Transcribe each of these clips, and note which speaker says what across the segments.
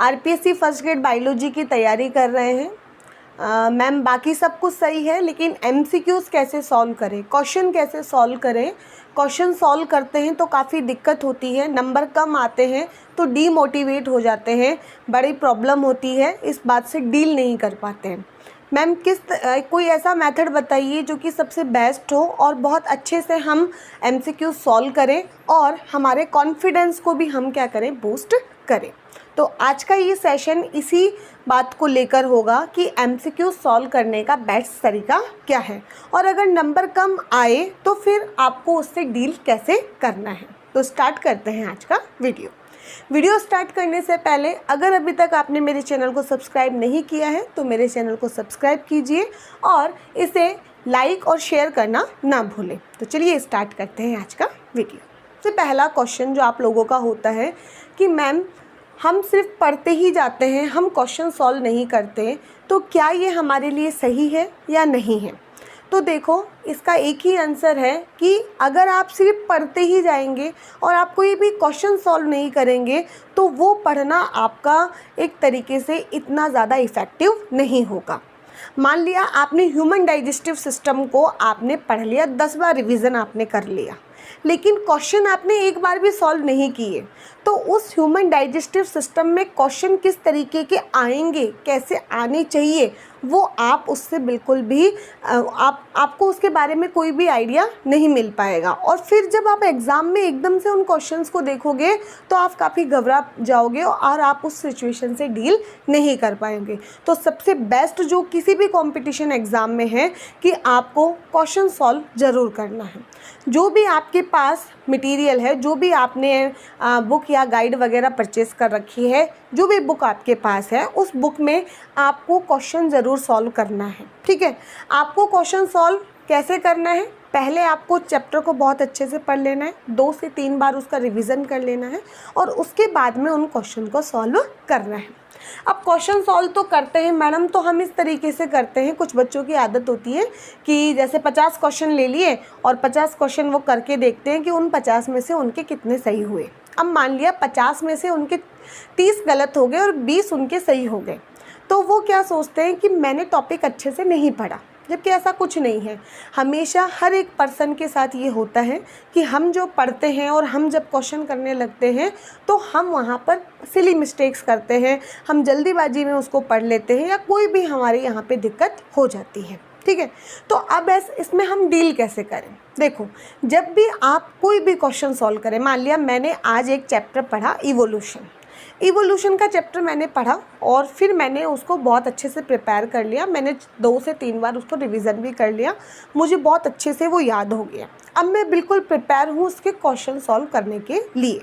Speaker 1: RPSC first grade biology की तैयारी कर रहे हैं। मैम बाकी सब कुछ सही है, लेकिन एमसीक्यूज़ कैसे सॉल्व करें, क्वेश्चन कैसे सॉल्व करें, क्वेश्चन सॉल्व करते हैं तो काफ़ी दिक्कत होती है, नंबर कम आते हैं तो डीमोटिवेट हो जाते हैं, बड़ी प्रॉब्लम होती है, इस बात से डील नहीं कर पाते हैं। मैम कोई ऐसा मेथड बताइए जो कि सबसे बेस्ट हो और बहुत अच्छे से हम एमसीक्यू सॉल्व करें और हमारे कॉन्फिडेंस को भी हम क्या करें, बूस्ट करें। तो आज का ये सेशन इसी बात को लेकर होगा कि एमसीक्यू सॉल्व करने का बेस्ट तरीका क्या है और अगर नंबर कम आए तो फिर आपको उससे डील कैसे करना है। तो स्टार्ट करते हैं आज का वीडियो स्टार्ट करने से पहले अगर अभी तक आपने मेरे चैनल को सब्सक्राइब नहीं किया है तो मेरे चैनल को सब्सक्राइब कीजिए और इसे लाइक और शेयर करना ना भूलें। तो चलिए स्टार्ट करते हैं आज का वीडियो। तो पहला क्वेश्चन जो आप लोगों का होता है कि मैम हम सिर्फ पढ़ते ही जाते हैं, हम क्वेश्चन सॉल्व नहीं करते, तो क्या ये हमारे लिए सही है या नहीं है। तो देखो इसका एक ही आंसर है कि अगर आप सिर्फ पढ़ते ही जाएंगे और आप कोई भी क्वेश्चन सॉल्व नहीं करेंगे तो वो पढ़ना आपका एक तरीके से इतना ज़्यादा इफ़ेक्टिव नहीं होगा। मान लिया आपने ह्यूमन डाइजेस्टिव सिस्टम को आपने पढ़ लिया, 10 बार रिवीजन आपने कर लिया, लेकिन क्वेश्चन आपने एक बार भी सॉल्व नहीं किए, तो उस ह्यूमन डाइजेस्टिव सिस्टम में क्वेश्चन किस तरीके के आएंगे, कैसे आने चाहिए, वो आप उससे बिल्कुल भी आपको उसके बारे में कोई भी आइडिया नहीं मिल पाएगा। और फिर जब आप एग्ज़ाम में एकदम से उन क्वेश्चंस को देखोगे तो आप काफ़ी घबरा जाओगे और आप उस सिचुएशन से डील नहीं कर पाएंगे। तो सबसे बेस्ट जो किसी भी कंपटीशन एग्ज़ाम में है कि आपको क्वेश्चन सॉल्व ज़रूर करना है। जो भी आपके पास मटेरियल है, जो भी आपने बुक या गाइड वगैरह परचेज़ कर रखी है, जो भी बुक आपके पास है, उस बुक में आपको क्वेश्चन ज़रूर सॉल्व करना है। ठीक है, आपको क्वेश्चन सॉल्व कैसे करना है, पहले आपको चैप्टर को बहुत अच्छे से पढ़ लेना है, 2 से 3 बार उसका रिवीजन कर लेना है और उसके बाद में उन क्वेश्चन को सॉल्व करना है। अब क्वेश्चन सॉल्व तो करते हैं मैडम, तो हम इस तरीके से करते हैं, कुछ बच्चों की आदत होती है कि जैसे 50 क्वेश्चन ले लिए और 50 क्वेश्चन वो करके देखते हैं कि उन 50 में से उनके कितने सही हुए। अब मान लिया 50 में से उनके 30 गलत हो गए और 20 उनके सही हो गए, तो वो क्या सोचते हैं कि मैंने टॉपिक अच्छे से नहीं पढ़ा, जबकि ऐसा कुछ नहीं है। हमेशा हर एक पर्सन के साथ ये होता है कि हम जो पढ़ते हैं और हम जब क्वेश्चन करने लगते हैं तो हम वहाँ पर सिली मिस्टेक्स करते हैं, हम जल्दीबाजी में उसको पढ़ लेते हैं या कोई भी हमारे यहाँ पे दिक्कत हो जाती है। ठीक है, तो अब इसमें हम डील कैसे करें। देखो, जब भी आप कोई भी क्वेश्चन सॉल्व करें, मान लिया मैंने आज एक चैप्टर पढ़ा इवोल्यूशन का चैप्टर मैंने पढ़ा और फिर मैंने उसको बहुत अच्छे से प्रिपेयर कर लिया, मैंने 2 से 3 बार उसको रिवीजन भी कर लिया, मुझे बहुत अच्छे से वो याद हो गया। अब मैं बिल्कुल प्रिपेयर हूँ उसके क्वेश्चन सॉल्व करने के लिए।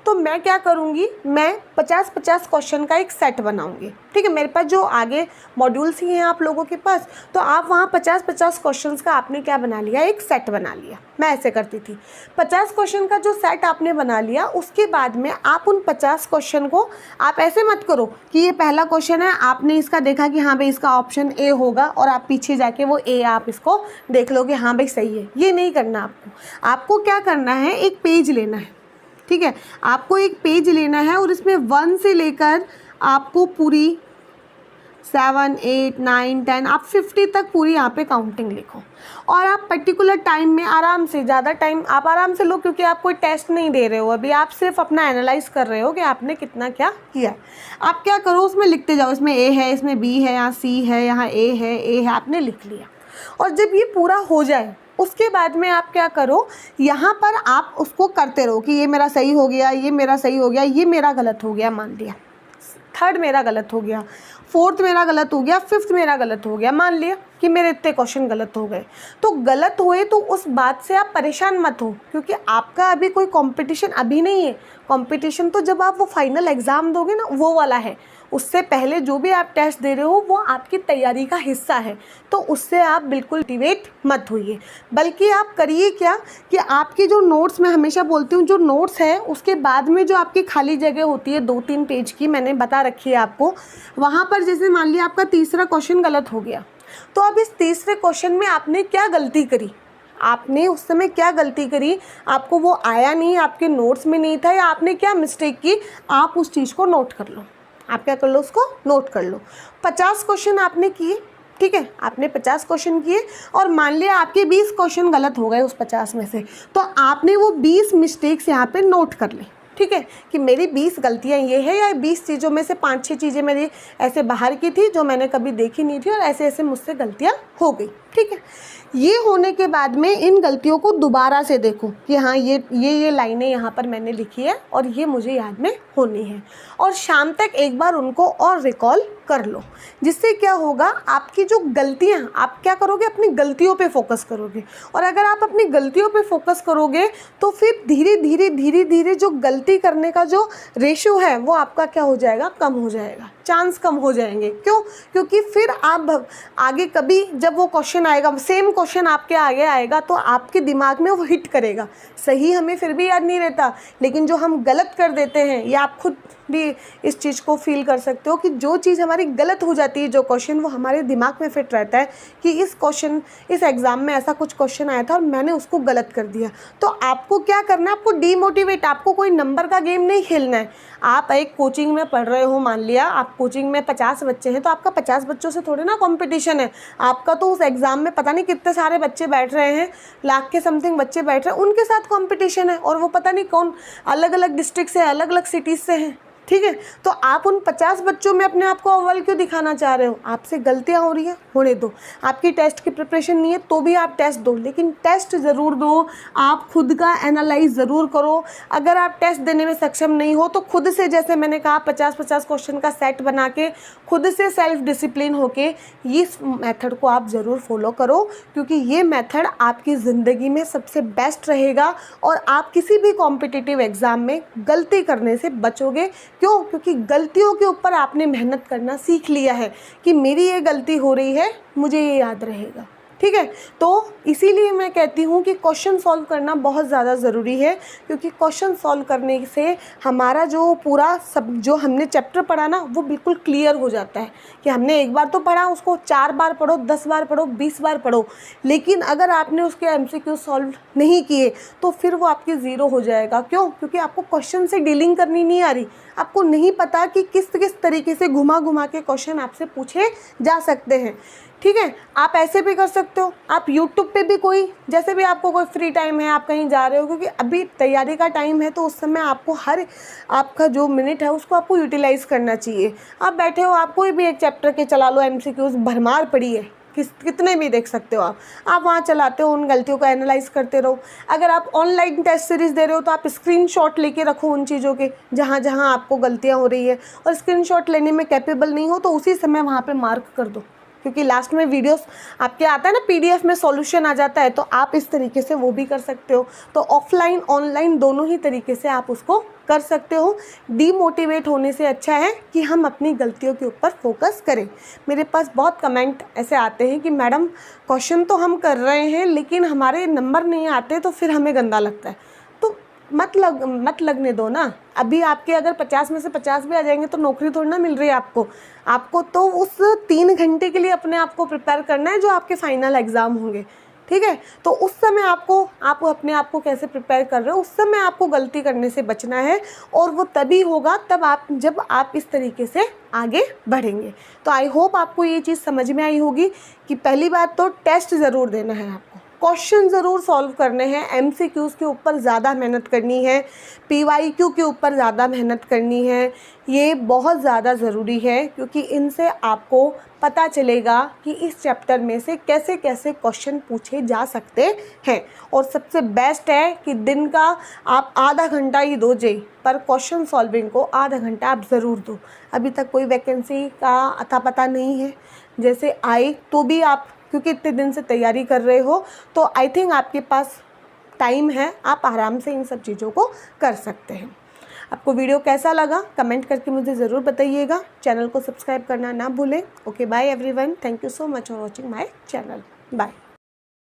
Speaker 1: तो मैं क्या करूँगी, मैं 50-50 क्वेश्चन का एक सेट बनाऊँगी। ठीक है, मेरे पास जो आगे मॉड्यूल्स ही हैं आप लोगों के पास, तो आप वहाँ 50-50 क्वेश्चंस का आपने क्या बना लिया, एक सेट बना लिया। मैं ऐसे करती थी, 50 क्वेश्चन का जो सेट आपने बना लिया, उसके बाद में आप उन 50 क्वेश्चन को आप ऐसे मत करो कि ये पहला क्वेश्चन है, आपने इसका देखा कि हाँ भाई इसका ऑप्शन ए होगा और आप पीछे जाके वो ए आप इसको देख लो कि हाँ भाई सही है। ये नहीं करना आपको क्या करना है, एक पेज लेना है। ठीक है, आपको एक पेज लेना है और इसमें 1 से लेकर आपको पूरी 7, 8, 9, 10 आप 50 तक पूरी यहाँ पे काउंटिंग लिखो और आप पर्टिकुलर टाइम में आराम से, ज़्यादा टाइम आप आराम से लो, क्योंकि आप कोई टेस्ट नहीं दे रहे हो अभी, आप सिर्फ अपना एनालाइज कर रहे हो कि आपने कितना क्या किया। आप क्या करो, उसमें लिखते जाओ, इसमें ए है, इसमें बी है, यहाँ सी है, यहाँ ए है, आपने लिख लिया। और जब ये पूरा हो जाए उसके बाद में आप क्या करो, यहाँ पर आप उसको करते रहो कि ये मेरा सही हो गया, ये मेरा सही हो गया, ये मेरा गलत हो गया, मान लिया 3rd मेरा गलत हो गया, 4th मेरा गलत हो गया, 5th मेरा गलत हो गया, मान लिया कि मेरे इतने क्वेश्चन गलत हो गए। तो गलत हुए तो उस बात से आप परेशान मत हो, क्योंकि आपका अभी कोई कंपटीशन अभी नहीं है। कंपटीशन तो जब आप वो फाइनल एग्ज़ाम दोगे ना, वो वाला है। उससे पहले जो भी आप टेस्ट दे रहे हो वो आपकी तैयारी का हिस्सा है, तो उससे आप बिल्कुल डिवेट मत होइए, बल्कि आप करिए क्या कि आपकी जो नोट्स, मैं हमेशा बोलती हूँ, जो नोट्स है उसके बाद में जो आपकी खाली जगह होती है 2-3 पेज की, मैंने बता रखी है आपको, वहाँ पर जैसे मान लिया आपका तीसरा क्वेश्चन गलत हो गया, तो अब इस तीसरे क्वेश्चन में आपने क्या गलती करी, आपने उस समय क्या गलती करी, आपको वो आया नहीं, आपके नोट्स में नहीं था, या आपने क्या मिस्टेक की, आप उस चीज़ को नोट कर लो। आप क्या कर लो, उसको नोट कर लो। 50 क्वेश्चन आपने किए, ठीक है, आपने 50 क्वेश्चन किए और मान लिया आपके 20 क्वेश्चन गलत हो गए उस 50 में से, तो आपने वो 20 मिस्टेक्स यहाँ पे नोट कर ली, ठीक है, कि मेरी 20 गलतियाँ ये है, या 20 चीज़ों में से 5-6 चीज़ें मेरी ऐसे बाहर की थी जो मैंने कभी देखी नहीं थी और ऐसे ऐसे मुझसे गलतियाँ हो गई, ठीक है। ये होने के बाद में इन गलतियों को दोबारा से देखो कि हाँ ये लाइनें यहाँ पर मैंने लिखी है और ये मुझे याद में होनी है, और शाम तक एक बार उनको और रिकॉल कर लो। जिससे क्या होगा, आपकी जो गलतियाँ, आप क्या करोगे, अपनी गलतियों पे फोकस करोगे, और अगर आप अपनी गलतियों पे फोकस करोगे तो फिर धीरे धीरे जो गलती करने का जो रेशियो है वो आपका क्या हो जाएगा, कम हो जाएगा, चांस कम हो जाएंगे। क्यों? क्योंकि फिर आप आगे कभी जब वो क्वेश्चन आएगा, सेम क्वेश्चन आपके आगे आएगा, तो आपके दिमाग में वो हिट करेगा। सही हमें फिर भी याद नहीं रहता, लेकिन जो हम गलत कर देते हैं, या आप खुद भी इस चीज़ को फील कर सकते हो कि जो चीज़ हमारी गलत हो जाती है, जो क्वेश्चन, वो हमारे दिमाग में फिट रहता है कि इस एग्ज़ाम में ऐसा कुछ क्वेश्चन आया था और मैंने उसको गलत कर दिया। तो आपको क्या करना है, आपको डीमोटिवेट, आपको कोई नंबर का गेम नहीं खेलना है। आप एक कोचिंग में पढ़ रहे हो, मान लिया आप कोचिंग में 50 बच्चे हैं, तो आपका 50 बच्चों से थोड़े ना कंपटीशन है, आपका तो उस एग्ज़ाम में पता नहीं कितने सारे बच्चे बैठ रहे हैं, लाख के समथिंग बच्चे बैठ रहे हैं, उनके साथ कंपटीशन है, और वो पता नहीं कौन अलग अलग डिस्ट्रिक्ट से, अलग अलग सिटीज़ से हैं, ठीक है। तो आप उन 50 बच्चों में अपने आप को अव्वल क्यों दिखाना चाह रहे हो? आपसे गलतियां हो रही हैं, होने दो। आपकी टेस्ट की प्रिपरेशन नहीं है तो भी आप टेस्ट दो, लेकिन टेस्ट ज़रूर दो। आप खुद का एनालाइज ज़रूर करो। अगर आप टेस्ट देने में सक्षम नहीं हो तो खुद से, जैसे मैंने कहा, 50-50 क्वेश्चन का सेट बना के खुद से सेल्फ डिसिप्लिन होके इस मेथड को आप ज़रूर फॉलो करो, क्योंकि ये मेथड आपकी ज़िंदगी में सबसे बेस्ट रहेगा और आप किसी भी कॉम्पिटिटिव एग्ज़ाम में गलती करने से बचोगे। क्यों? क्योंकि गलतियों के ऊपर आपने मेहनत करना सीख लिया है कि मेरी ये गलती हो रही है, मुझे ये याद रहेगा, ठीक है। तो इसीलिए मैं कहती हूँ कि क्वेश्चन सॉल्व करना बहुत ज़्यादा ज़रूरी है, क्योंकि क्वेश्चन सॉल्व करने से हमारा जो पूरा सब जो हमने चैप्टर पढ़ा ना, वो बिल्कुल क्लियर हो जाता है कि हमने एक बार तो पढ़ा, उसको 4 बार पढ़ो, 10 बार पढ़ो, 20 बार पढ़ो, लेकिन अगर आपने उसके MCQ सॉल्व नहीं किए तो फिर वो आपके ज़ीरो हो जाएगा। क्यों? क्योंकि आपको क्वेश्चन से डीलिंग करनी नहीं आ रही, आपको नहीं पता कि किस किस तरीके से घुमा घुमा के क्वेश्चन आपसे पूछे जा सकते हैं, ठीक है। आप ऐसे भी कर सकते हो, आप YouTube पे भी कोई, जैसे भी आपको कोई फ्री टाइम है, आप कहीं जा रहे हो, क्योंकि अभी तैयारी का टाइम है, तो उस समय आपको हर आपका जो मिनट है उसको आपको यूटिलाइज़ करना चाहिए। आप बैठे हो, आप कोई भी एक चैप्टर के चला लो, MCQs भरमार पड़ी है, कितने भी देख सकते हो आप वहाँ चलाते हो, उन गलतियों को एनालाइज करते रहो। अगर आप ऑनलाइन टेस्ट सीरीज़ दे रहे हो तो आप स्क्रीनशॉट लेके रखो उन चीज़ों के जहाँ जहाँ आपको गलतियाँ हो रही है, और स्क्रीनशॉट लेने में कैपेबल नहीं हो तो उसी समय वहाँ पे मार्क कर दो, क्योंकि लास्ट में वीडियोस आपके आता है ना, PDF में सॉल्यूशन आ जाता है, तो आप इस तरीके से वो भी कर सकते हो। तो ऑफलाइन ऑनलाइन दोनों ही तरीके से आप उसको कर सकते हो। डीमोटिवेट होने से अच्छा है कि हम अपनी गलतियों के ऊपर फोकस करें। मेरे पास बहुत कमेंट ऐसे आते हैं कि मैडम क्वेश्चन तो हम कर रहे हैं लेकिन हमारे नंबर नहीं आते, तो फिर हमें गंदा लगता है। तो मत लगने दो ना। अभी आपके अगर 50 में से 50 भी आ जाएंगे तो नौकरी थोड़ी ना मिल रही है आपको तो उस 3 घंटे के लिए अपने आप को प्रिपेयर करना है जो आपके फाइनल एग्ज़ाम होंगे, ठीक है। तो उस समय आप अपने आप को कैसे प्रिपेयर कर रहे हो, उस समय आपको गलती करने से बचना है, और वो तभी होगा जब आप इस तरीके से आगे बढ़ेंगे। तो आई होप आपको ये चीज़ समझ में आई होगी कि पहली बात तो टेस्ट ज़रूर देना है, आपको क्वेश्चन ज़रूर सॉल्व करने हैं, MCQs के ऊपर ज़्यादा मेहनत करनी है, PYQ के ऊपर ज़्यादा मेहनत करनी है। ये बहुत ज़्यादा ज़रूरी है, क्योंकि इनसे आपको पता चलेगा कि इस चैप्टर में से कैसे कैसे क्वेश्चन पूछे जा सकते हैं। और सबसे बेस्ट है कि दिन का आप आधा घंटा ही दो पर क्वेश्चन सॉल्विंग को आधा घंटा आप ज़रूर दो। अभी तक कोई वैकेंसी का अता पता नहीं है, जैसे आए तो भी आप, क्योंकि इतने दिन से तैयारी कर रहे हो, तो आई थिंक आपके पास टाइम है, आप आराम से इन सब चीज़ों को कर सकते हैं। आपको वीडियो कैसा लगा कमेंट करके मुझे ज़रूर बताइएगा। चैनल को सब्सक्राइब करना ना भूलें। Okay, bye everyone, thank you so much for watching my channel. Bye.